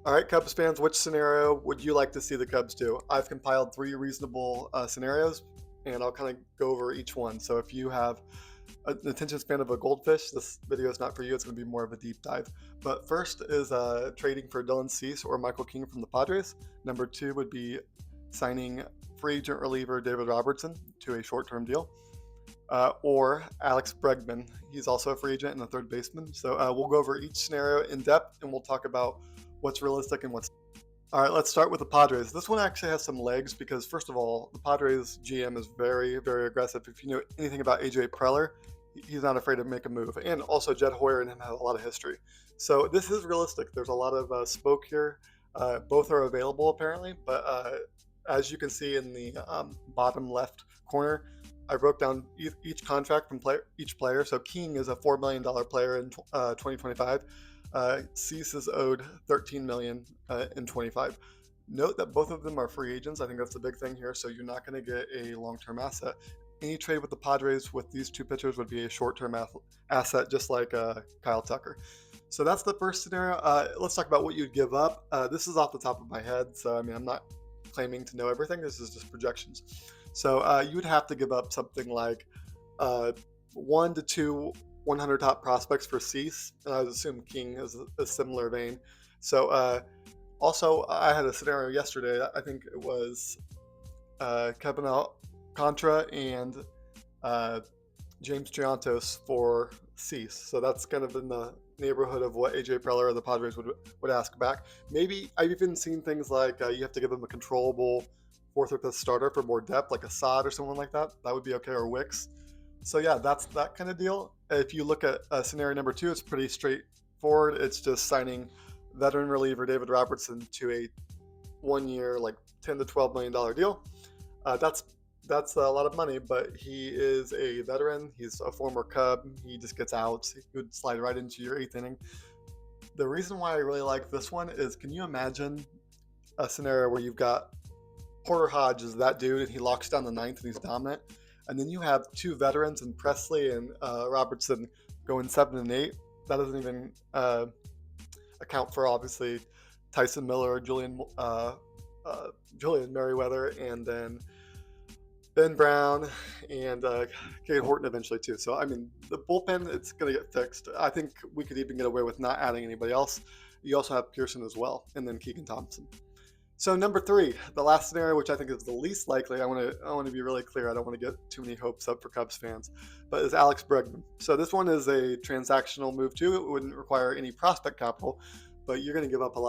All right, Cubs fans, which scenario would you like to see the Cubs do? I've compiled three reasonable scenarios, and I'll kind of go over each one. So if you have an attention span of a goldfish, this video is not for you. It's going to be more of a deep dive. But first is trading for Dylan Cease or Michael King from the Padres. Number two would be signing free agent reliever David Robertson to a short-term deal. Or Alex Bregman. He's also a free agent and a third baseman. So we'll go over each scenario in depth and we'll talk about what's realistic and what's. All right, let's start with the Padres. This one actually has some legs because, first of all, the Padres GM is very, very aggressive. If you know anything about AJ Preller, he's not afraid to make a move. And also, Jed Hoyer and him have a lot of history. So this is realistic. There's a lot of smoke here. Both are available apparently, but as you can see in the bottom left corner, I broke down each contract from each player. So King is a $4 million player in 2025. Cease is owed $13 million in 25. Note that both of them are free agents. I think that's the big thing here. So you're not going to get a long-term asset. Any trade with the Padres with these two pitchers would be a short-term asset, just like Kyle Tucker. So that's the first scenario. Let's talk about what you'd give up. This is off the top of my head, so I mean I'm not claiming to know everything. This is just projections. So you would have to give up something like 1 to 2 100 top prospects for Cease, and I would assume King is a similar vein. So also, I had a scenario yesterday. I think it was Kevin Contra and James Giantos for Cease. So that's kind of in the neighborhood of what AJ Preller or the Padres would ask back. Maybe I've even seen things like you have to give them a controllable fourth or fifth starter for more depth, like Assad or someone like that. That would be okay, or Wicks. So yeah, that's that kind of deal. If you look at scenario number two, it's pretty straightforward. It's just signing veteran reliever David Robertson to a 1 year, like $10 to $12 million deal. That's a lot of money, but he is a veteran. He's a former Cub. He just gets outs. He would slide right into your eighth inning. The reason why I really like this one is, can you imagine a scenario where you've got Porter Hodge is that dude and he locks down the ninth and he's dominant, and then you have two veterans in Presley and Robertson going 7 and 8. That doesn't even account for obviously Tyson Miller, Julian Merriweather, and then Ben Brown and Cade Horton eventually too. So I mean, the bullpen, it's going to get fixed. I think we could even get away with not adding anybody else. You also have Pearson as well, and then Keegan Thompson. So number three, the last scenario, which I think is the least likely, I want to be really clear. I don't want to get too many hopes up for Cubs fans, but is Alex Bregman. So this one is a transactional move too. It wouldn't require any prospect capital, but you're going to give up a lot of